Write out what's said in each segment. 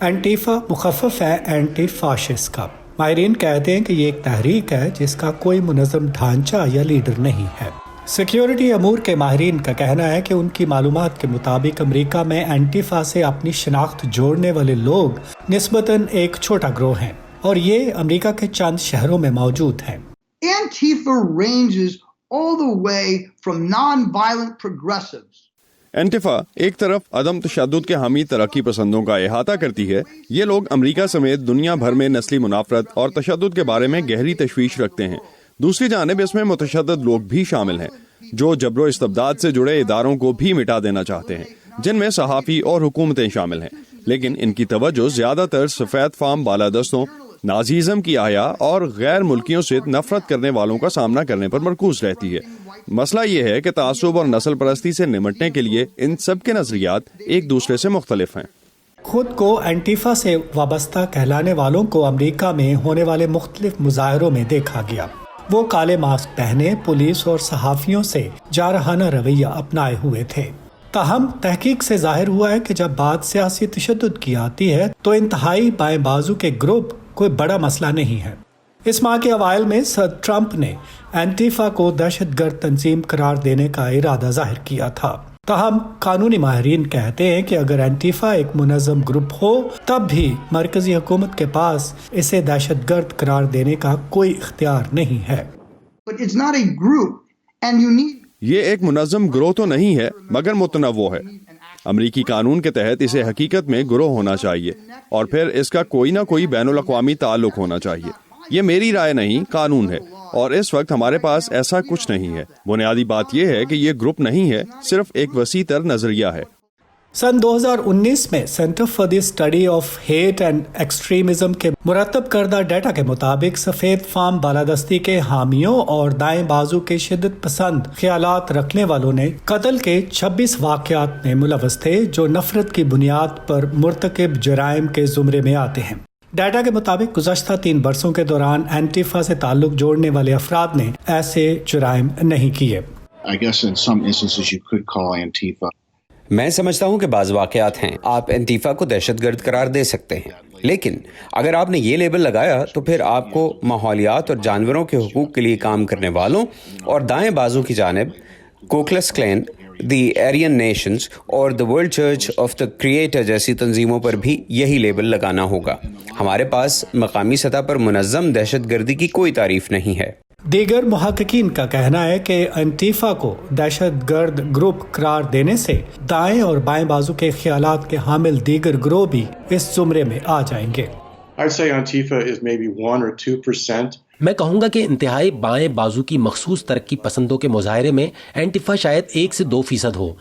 اینٹیفا مخفف ہے anti fascist کا۔ ماہرین کہتے ہیں کہ یہ ایک تحریک ہے جس کا کوئی منظم ڈھانچہ یا لیڈر نہیں ہے۔ سیکیورٹی امور کے ماہرین کا کہنا ہے کہ ان کی معلومات کے مطابق امریکہ میں اینٹیفا سے اپنی شناخت جوڑنے والے لوگ نسبتاً ایک چھوٹا گروہ ہیں اور یہ امریکہ کے چند شہروں میں موجود ہیں۔ Antifa ranges all the way from non-violent progressives. اینٹیفا ایک طرف عدم تشدد کے حامی ترقی پسندوں کا احاطہ کرتی ہے۔ یہ لوگ امریکہ سمیت دنیا بھر میں نسلی منافرت اور تشدد کے بارے میں گہری تشویش رکھتے ہیں۔ دوسری جانب اس میں متشدد لوگ بھی شامل ہیں جو جبر و استبداد سے جڑے اداروں کو بھی مٹا دینا چاہتے ہیں، جن میں صحافی اور حکومتیں شامل ہیں، لیکن ان کی توجہ زیادہ تر سفید فام بالادستوں، نازیزم کی احیا اور غیر ملکیوں سے نفرت کرنے والوں کا سامنا کرنے پر مرکوز رہتی ہے۔ مسئلہ یہ ہے کہ تعصب اور نسل پرستی سے نمٹنے کے لیے ان سب کے نظریات ایک دوسرے سے مختلف ہیں۔ خود کو اینٹیفا سے وابستہ کہلانے والوں کو امریکہ میں ہونے والے مختلف مظاہروں میں دیکھا گیا۔ وہ کالے ماسک پہنے پولیس اور صحافیوں سے جارحانہ رویہ اپنائے ہوئے تھے۔ تاہم تحقیق سے ظاہر ہوا ہے کہ جب بات سیاسی تشدد کی آتی ہے تو انتہائی بائیں بازو کے گروپ کوئی بڑا مسئلہ نہیں ہے۔ اس ماہ کے اوائل میں صدر ٹرمپ نے اینٹیفا کو دہشت گرد تنظیم قرار دینے کا ارادہ ظاہر کیا تھا۔ تاہم قانونی ماہرین کہتے ہیں کہ اگر اینٹیفا ایک منظم گروپ ہو تب بھی مرکزی حکومت کے پاس اسے دہشت گرد قرار دینے کا کوئی اختیار نہیں ہے۔ But it's not a group and you need یہ ایک منظم گروہ تو نہیں ہے مگر متنوع ہے۔ امریکی قانون کے تحت اسے حقیقت میں گروہ ہونا چاہیے اور پھر اس کا کوئی نہ کوئی بین الاقوامی تعلق ہونا چاہیے۔ یہ میری رائے نہیں، قانون ہے، اور اس وقت ہمارے پاس ایسا کچھ نہیں ہے۔ بنیادی بات یہ ہے کہ یہ گروپ نہیں ہے، صرف ایک وسیع تر نظریہ ہے۔ سن 2019 میں centre for the study of hate and extremism کے مرتب کردہ ڈیٹا کے مطابق سفید فام بالادستی کے حامیوں اور دائیں بازو کے شدت پسند خیالات رکھنے والوں نے قتل کے 26 واقعات میں ملوث تھے جو نفرت کی بنیاد پر مرتکب جرائم کے زمرے میں آتے ہیں۔ ڈیٹا کے مطابق گزشتہ 3 برسوں کے دوران اینٹیفا سے تعلق جوڑنے والے افراد نے ایسے جرائم نہیں کیے۔ I guess in some instances you could call Antifa. میں سمجھتا ہوں کہ بعض واقعات ہیں آپ اینٹیفا کو دہشت گرد قرار دے سکتے ہیں، لیکن اگر آپ نے یہ لیبل لگایا تو پھر آپ کو ماحولیات اور جانوروں کے حقوق کے لیے کام کرنے والوں اور دائیں بازو کی جانب کوکلس کلین، دی ایرین نیشنز اور دی world church of the creator جیسی تنظیموں پر بھی یہی لیبل لگانا ہوگا۔ ہمارے پاس مقامی سطح پر منظم دہشت گردی کی کوئی تعریف نہیں ہے۔ دیگر محققین کا کہنا ہے کہ اینٹیفا کو دہشت گرد گروپ قرار دینے سے دائیں اور بائیں بازو کے خیالات کے حامل دیگر گروہ بھی اس زمرے میں آ جائیں گے۔ I'd say Antifa is maybe 1 or 2%. میں کہوں گا کہ انتہائی بائیں بازو کی مخصوص ترقی پسندوں کے مظاہرے میں اینٹیفا شاید 1 سے 2% ہو۔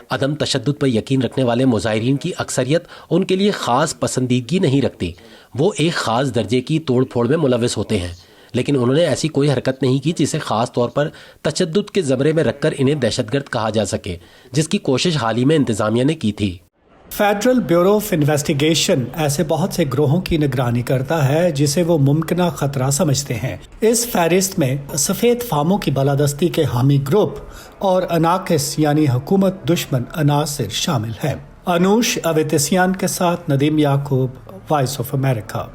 عدم تشدد پر یقین رکھنے والے مظاہرین کی اکثریت ان کے لیے خاص پسندیدگی نہیں رکھتی، وہ ایک خاص درجے کی توڑ پھوڑ میں ملوث ہوتے ہیں، لیکن انہوں نے ایسی کوئی حرکت نہیں کی جسے خاص طور پر تشدد کے زمرے میں رکھ کر انہیں دہشت گرد کہا جا سکے، جس کی کوشش حال ہی میں انتظامیہ نے کی تھی۔ فیڈرل بیورو آف انویسٹیگیشن ایسے بہت سے گروہوں کی نگرانی کرتا ہے جسے وہ ممکنہ خطرہ سمجھتے ہیں۔ اس فہرست میں سفید فاموں کی بالادستی کے حامی گروپ اور اناکس یعنی حکومت دشمن عناصر شامل ہیں۔ انوش اویتسیان کے ساتھ ندیم یعقوب، وائس آف امریکہ۔